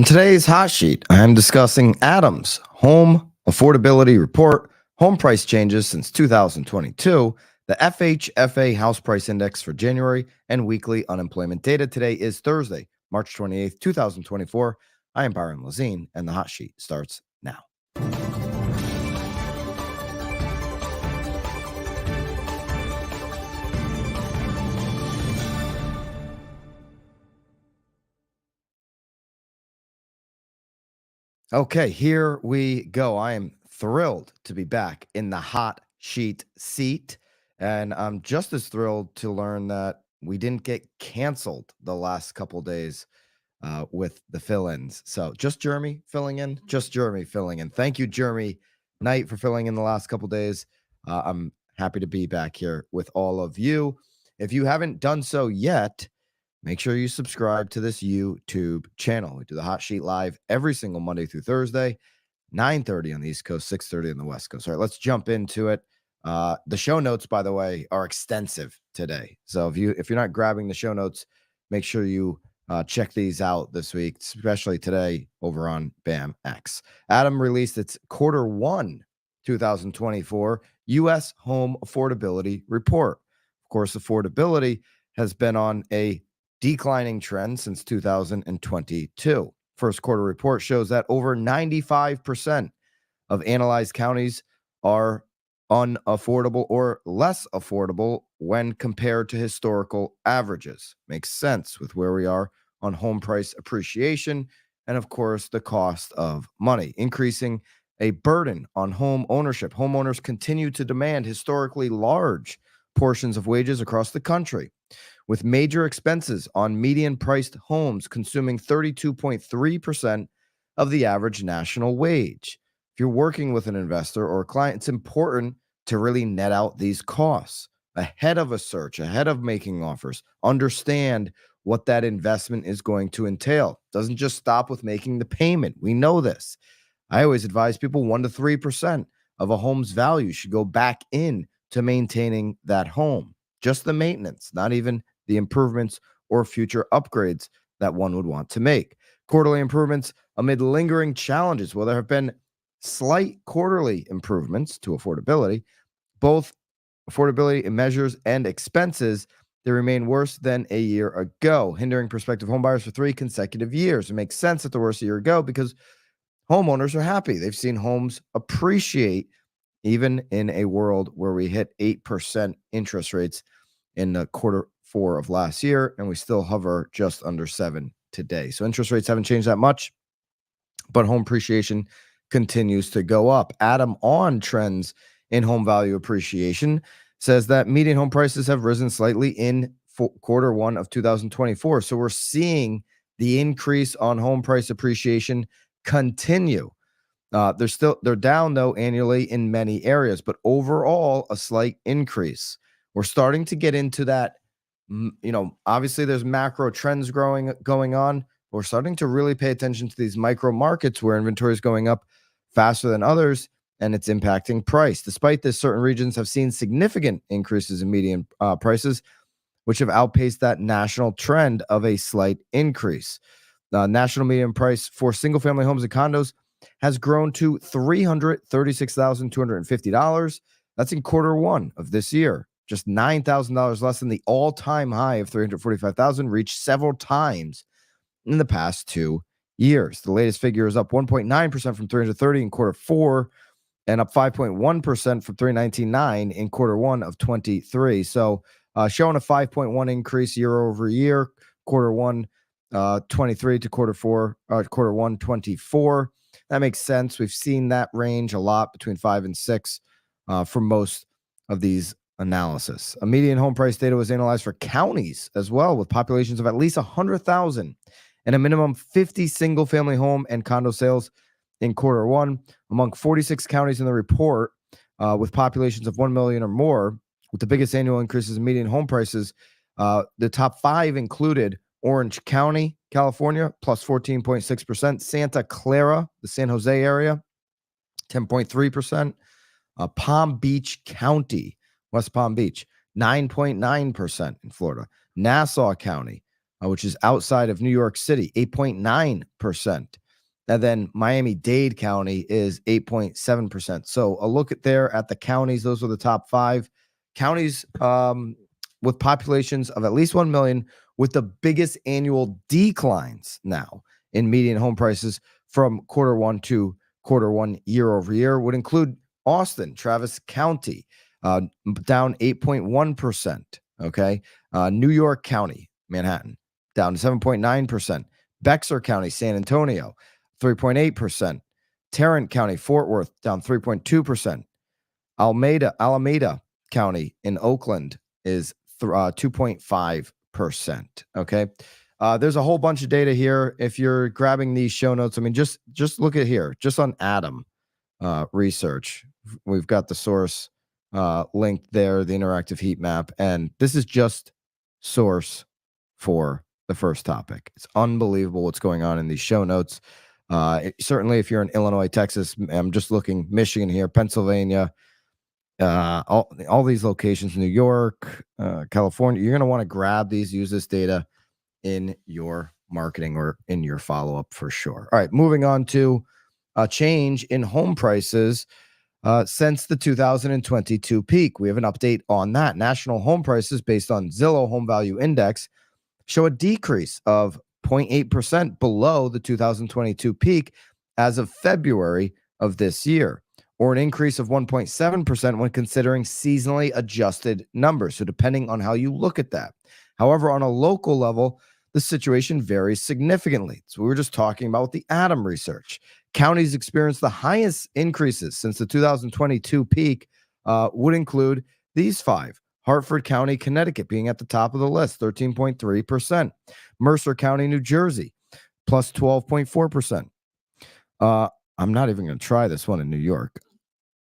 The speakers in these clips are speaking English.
today's hot sheet, I am discussing ATTOM's Home Affordability Report, home price changes since 2022, the FHFA House Price Index for January, and weekly unemployment data. Today is Thursday, March 28th, 2024. I am Byron Lazine, and the hot sheet starts now. Okay, here we go. I am thrilled to be back in the hot sheet seat. And I'm just as thrilled to learn that we didn't get canceled the last couple days with the fill-ins. So just Jeremy filling in, Thank you, Jeremy Knight, for filling in the last couple days. I'm happy to be back here with all of you. If you haven't done so yet, make sure you subscribe to this YouTube channel. We do the hot sheet live every single Monday through Thursday, 9:30 on the East Coast, 6:30 on the West Coast. All right, let's jump into it. The show notes, by the way, are extensive today. So if you're not grabbing the show notes, make sure you check these out this week, especially today over on BAMX. ATTOM released its Q1 2024 U.S. Home Affordability Report. Of course, affordability has been on a declining trend since 2022. First quarter report shows that over 95% of analyzed counties are unaffordable or less affordable when compared to historical averages. Makes sense with where we are on home price appreciation and, of course, the cost of money, increasing a burden on home ownership. Homeowners continue to demand historically large portions of wages across the country, with major expenses on median-priced homes consuming 32.3% of the average national wage. If you're working with an investor or a client, it's important to really net out these costs ahead of a search, ahead of making offers. Understand what that investment is going to entail. Doesn't just stop with making the payment. We know this. I always advise people 1 to 3% of a home's value should go back in to maintaining that home. Just the maintenance, not even the improvements or future upgrades that one would want to make. Quarterly improvements amid lingering challenges. Well, there have been slight quarterly improvements to affordability, both affordability measures and expenses. They remain worse than a year ago, hindering prospective homebuyers for 3 consecutive years. It makes sense that they're worse a year ago because homeowners are happy. They've seen homes appreciate even in a world where we hit 8% interest rates in the Q4 of last year, and we still hover just under 7 today. So interest rates haven't changed that much, but home appreciation continues to go up. ATTOM on trends in home value appreciation says that median home prices have risen slightly in Q1 of 2024. So we're seeing the increase on home price appreciation continue. They're down though annually in many areas, but overall a slight increase. We're starting to get into that, obviously there's macro trends going on. We're starting to really pay attention to these micro markets where inventory is going up faster than others, and it's impacting price. Despite this, certain regions have seen significant increases in median prices, which have outpaced that national trend of a slight increase. National median price for single-family homes and condos has grown to $336,250. That's in Q1 of this year. Just $9,000 less than the all-time high of $345,000 reached several times in the past 2 years. The latest figure is up 1.9% from $330 in Q4 and up 5.1% from $319.9 in Q1 of 23. So showing a 5.1 increase year over year, Q1 23 to Q1 24. That makes sense. We've seen that range a lot between 5 and 6 for most of these analysis. A median home price data was analyzed for counties as well, with populations of at least 100,000 and a minimum 50 single-family home and condo sales in Q1 among 46 counties in the report, with populations of 1 million or more, with the biggest annual increases in median home prices. The top 5 included Orange County, California, plus 14.6%. Santa Clara, the San Jose area, 10.3%. Palm Beach County, West Palm Beach, 9.9% in Florida. Nassau County, which is outside of New York City, 8.9%. And then Miami-Dade County is 8.7%. So a look at the counties. Those are the top 5 counties with populations of at least 1 million, with the biggest annual declines now in median home prices from quarter 1 to quarter 1 year over year would include Austin, Travis County, down 8.1%. Okay. New York County, Manhattan, down to 7.9%. Bexar County, San Antonio, 3.8%. Tarrant County, Fort Worth, down 3.2%. Alameda County in Oakland is 2.5%. Okay. There's a whole bunch of data here. If you're grabbing these show notes, I mean, just look at here, just on ATTOM research. We've got the source linked there, the interactive heat map, and this is just source for the first topic. It's unbelievable what's going on in these show notes. Certainly, if you're in Illinois, Texas, I'm just looking, Michigan here, Pennsylvania, all these locations, New York, California, you're going to want to grab these, use this data in your marketing or in your follow-up for sure. All right, moving on to a change in home prices since the 2022 peak. We have an update on that. National home prices based on Zillow Home Value Index show a decrease of 0.8% below the 2022 peak as of February of this year, or an increase of 1.7% when considering seasonally adjusted numbers. So depending on how you look at that. However, on a local level, the situation varies significantly. So we were just talking about the ATTOM research. Counties experienced the highest increases since the 2022 peak would include these 5. Hartford County, Connecticut being at the top of the list, 13.3%. Mercer County, New Jersey, plus 12.4%. I'm not even going to try this one in New York.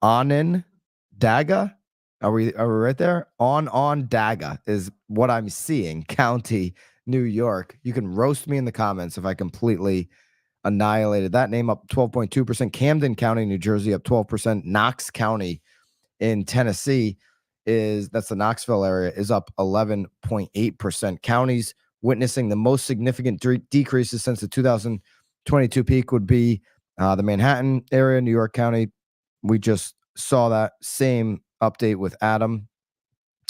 Onondaga, are we right there? Onondaga is what I'm seeing. County, New York. You can roast me in the comments if I completely annihilated that name, up 12.2%. Camden County, New Jersey, up 12%. Knox County in Tennessee, that's the Knoxville area, is up 11.8%. Counties witnessing the most significant decreases since the 2022 peak would be the Manhattan area, New York County. We just saw that same update with ATTOM.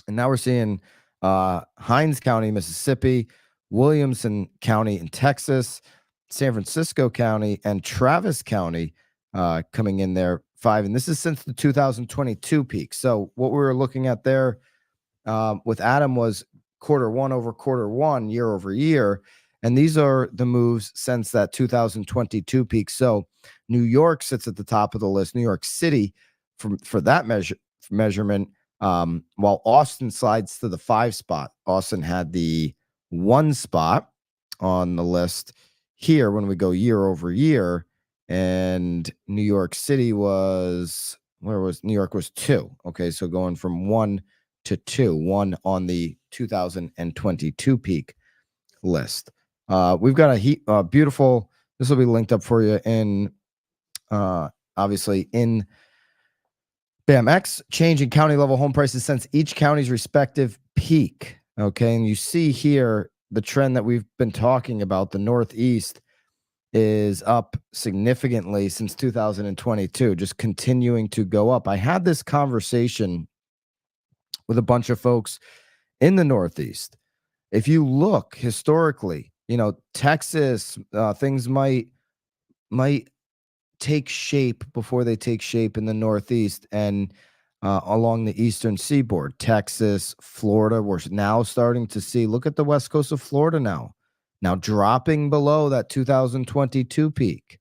And now we're seeing Hinds County, Mississippi, Williamson County in Texas, San Francisco County, and Travis County coming in there 5. And this is since the 2022 peak. So what we were looking at there with ATTOM was quarter 1 over quarter 1, year over year. And these are the moves since that 2022 peak. So New York sits at the top of the list. New York City for that measurement, while Austin slides to the 5 spot. Austin had the 1 spot on the list here when we go year over year, and New York City was, New York was 2. Okay, so going from 1 to 2, 1 on the 2022 peak list. We've got a beautiful, this will be linked up for you in, obviously in BAMX, change in county level home prices since each county's respective peak. Okay, and you see here the trend that we've been talking about. The Northeast is up significantly since 2022, just continuing to go up. I had this conversation with a bunch of folks in the Northeast. If you look historically, Texas, things might take shape before they take shape in the Northeast and along the eastern seaboard. Texas, Florida, we're now starting to see, look at the west coast of Florida now dropping below that 2022 peak.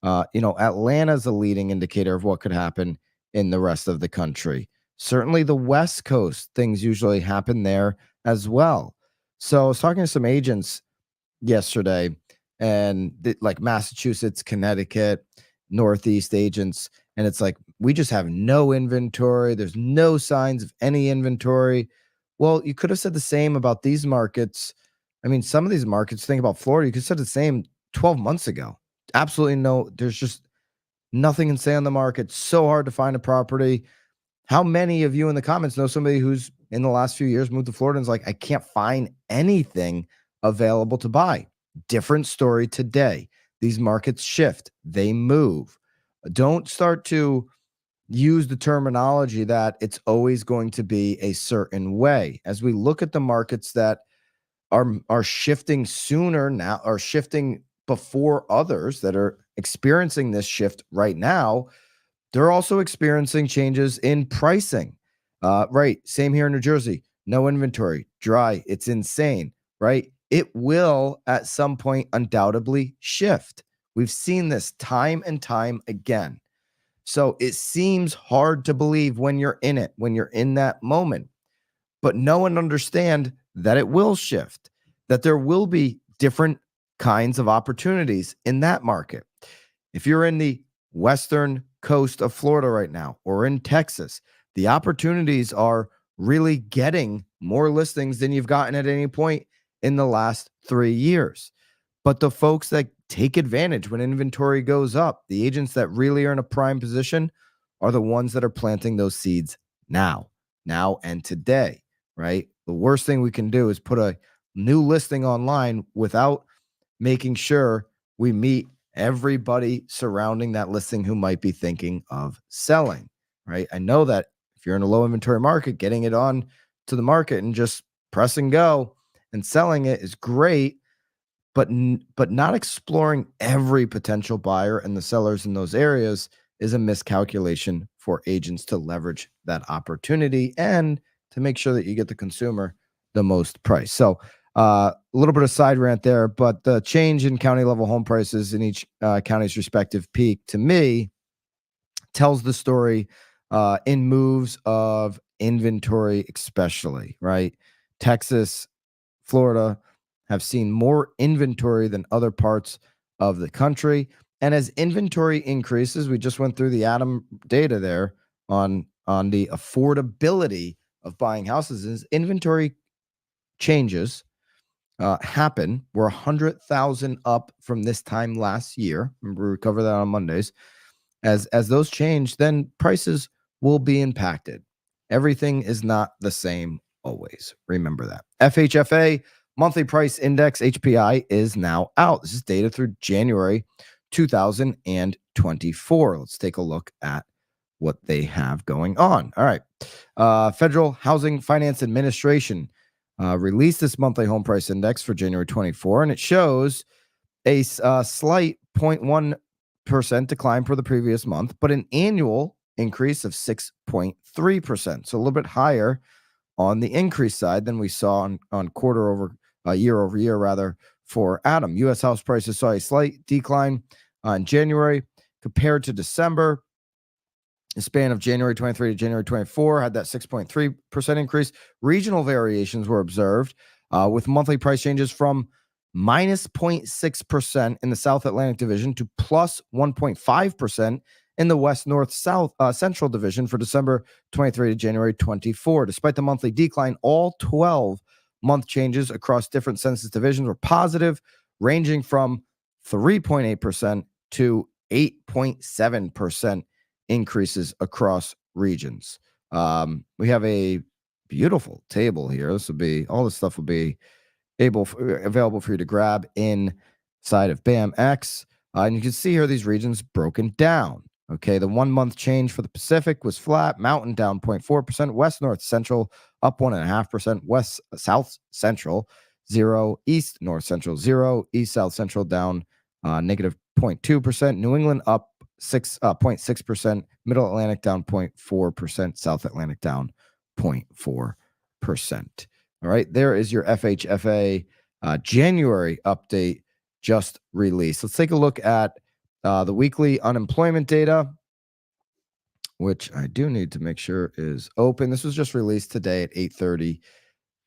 Atlanta's a leading indicator of what could happen in the rest of the country. Certainly the west coast, things usually happen there as well. So I was talking to some agents yesterday, and like Massachusetts, Connecticut, Northeast agents, and it's like, we just have no inventory. There's no signs of any inventory. Well, you could have said the same about these markets. I mean, some of these markets, think about Florida, you could have said the same 12 months ago. Absolutely no, there's just nothing in say on the market. So hard to find a property. How many of you in the comments know somebody who's in the last few years moved to Florida and is like, I can't find anything available to buy. Different story today. These markets shift, they move. Don't start to use the terminology that it's always going to be a certain way. As we look at the markets that are shifting sooner now, are shifting before others that are experiencing this shift right now, they're also experiencing changes in pricing. Right. Same here in New Jersey. No inventory, dry. It's insane. Right. It will at some point undoubtedly shift. We've seen this time and time again. So it seems hard to believe when you're in it, when you're in that moment, but know and understand that it will shift, that there will be different kinds of opportunities in that market. If you're in the western coast of Florida right now or in Texas, the opportunities are really getting more listings than you've gotten at any point in the last 3 years. But the folks that take advantage when inventory goes up, the agents that really are in a prime position are the ones that are planting those seeds now and today, right? The worst thing we can do is put a new listing online without making sure we meet everybody surrounding that listing who might be thinking of selling, right? I know that if you're in a low inventory market, getting it on to the market and just press and go and selling it is great, but not exploring every potential buyer and the sellers in those areas is a miscalculation for agents to leverage that opportunity and to make sure that you get the consumer the most price. So a little bit of side rant there, but the change in county level home prices in each county's respective peak to me tells the story in moves of inventory, especially, right? Texas, Florida have seen more inventory than other parts of the country. And as inventory increases, we just went through the ATTOM data there on the affordability of buying houses. As inventory changes happen, we're 100,000 up from this time last year. Remember, we cover that on Mondays. As those change, then prices will be impacted. Everything is not the same always. Remember that. FHFA monthly price index HPI is now out. This is data through January 2024. Let's take a look at what they have going on. All right. Federal Housing Finance Administration released this monthly home price index for January 24, and it shows a slight 0.1% decline for the previous month, but an annual increase of 6.3%. So a little bit higher on the increase side than we saw on quarter over year over year, rather, for ATTOM. U.S. house prices saw a slight decline in January compared to December. The span of January 23 to January 24 had that 6.3% increase. Regional variations were observed with monthly price changes from minus 0.6% in the South Atlantic Division to plus 1.5% in the West North South Central Division for December 23 to January 24. Despite the monthly decline, all 12-month changes across different census divisions were positive, ranging from 3.8% to 8.7% increases across regions. We have a beautiful table here. This will be all this stuff will be available for you to grab inside of BAMX. And you can see here these regions broken down. Okay, the 1 month change for the Pacific was flat. Mountain down 0.4%. West North Central up 1.5%. West South Central 0. East North Central 0. East South Central down negative 0.2%. New England up 0.6%. Middle Atlantic down 0.4%. South Atlantic down 0.4%. All right, there is your FHFA January update just released. Let's take a look at the weekly unemployment data, which I do need to make sure is open. This was just released today at 8:30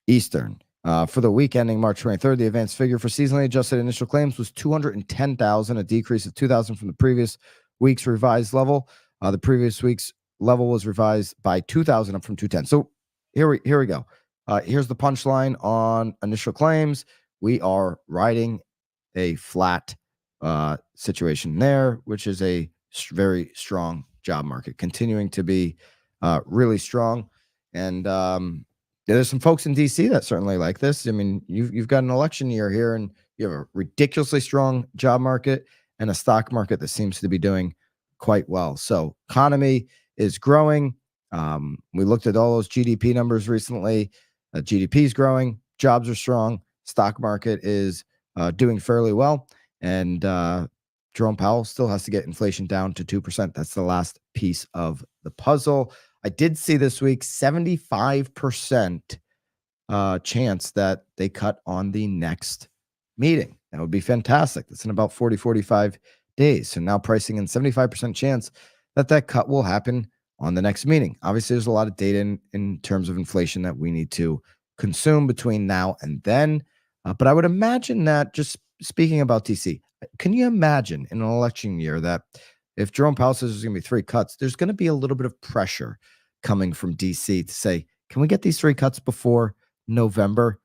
Eastern. For the week ending March 23rd, the advanced figure for seasonally adjusted initial claims was 210,000, a decrease of 2,000 from the previous week's revised level. The previous week's level was revised by 2,000 up from 210. So here we go. Here's the punchline on initial claims. We are riding a flat situation there, which is a very strong job market, continuing to be really strong. And Yeah, there's some folks in DC that certainly like this. I mean, you've got an election year here, and you have a ridiculously strong job market and a stock market that seems to be doing quite well. So, economy is growing. We looked at all those GDP numbers recently. GDP is growing, jobs are strong, stock market is doing fairly well, and Jerome Powell still has to get inflation down to 2%. That's the last piece of the puzzle. I did see this week 75% chance that they cut on the next meeting. That would be fantastic. That's in about 40, 45 days. So now pricing in 75% chance that that cut will happen on the next meeting. Obviously, there's a lot of data in terms of inflation that we need to consume between now and then. But I would imagine that, just speaking about DC, can you imagine in an election year that if Jerome Powell says there's going to be 3 cuts, there's going to be a little bit of pressure coming from DC to say, can we get these 3 cuts before November?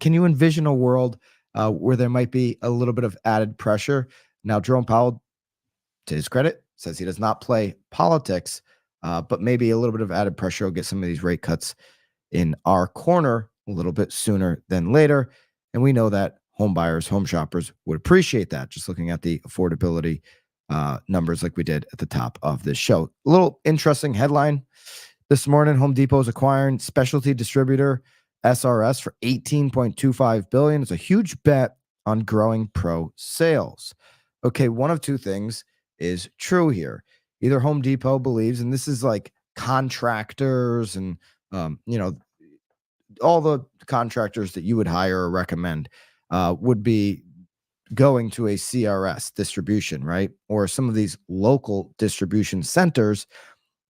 Can you envision a world where there might be a little bit of added pressure? Now, Jerome Powell, to his credit, says he does not play politics, but maybe a little bit of added pressure will get some of these rate cuts in our corner a little bit sooner than later. And we know that home buyers, home shoppers would appreciate that, just looking at the affordability numbers like we did at the top of this show. A little interesting headline this morning: Home Depot is acquiring specialty distributor SRS for $18.25 billion. It's a huge bet on growing pro sales. Okay, one of two things is true here. Either Home Depot believes, and this is like contractors and all the contractors that you would hire or recommend would be going to a CRS distribution, right? Or some of these local distribution centers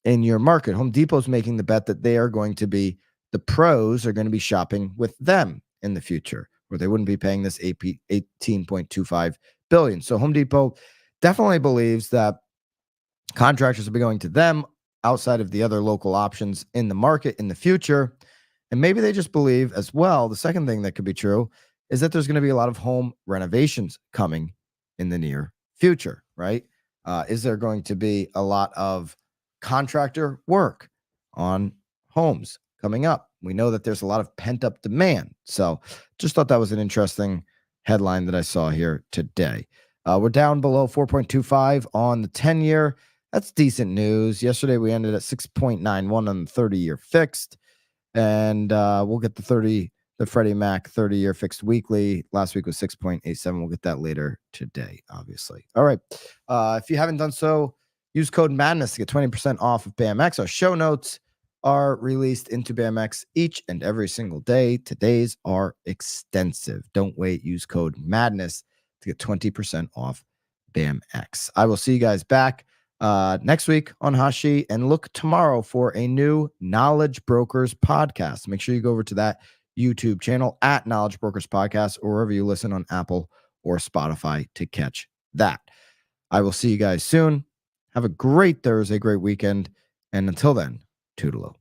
in your market. Home Depot's making the bet that they are going to be, the pros are going to be shopping with them in the future, where they wouldn't be paying this $18.25 billion. So Home Depot definitely believes that contractors will be going to them outside of the other local options in the market in the future. And maybe they just believe as well, the second thing that could be true is that there's going to be a lot of home renovations coming in the near future, right? Is there going to be a lot of contractor work on homes coming up? We know that there's a lot of pent-up demand. So just thought that was an interesting headline that I saw here today. We're down below 4.25 on the 10-year. That's decent news. Yesterday we ended at 6.91 on the 30-year fixed. And we'll get the Freddie Mac 30-year fixed weekly. Last week was 6.87. We'll get that later today, obviously. All right. If you haven't done so, use code MADNESS to get 20% off of BAMX. Our show notes are released into BAMX each and every single day. Today's are extensive. Don't wait. Use code MADNESS to get 20% off BAMX. I will see you guys back next week on Hashi, and look tomorrow for a new Knowledge Brokers podcast. Make sure you go over to that YouTube channel at Knowledge Brokers Podcast, or wherever you listen on Apple or Spotify to catch that. I will see you guys soon. Have a great Thursday, great weekend. And until then, toodaloo.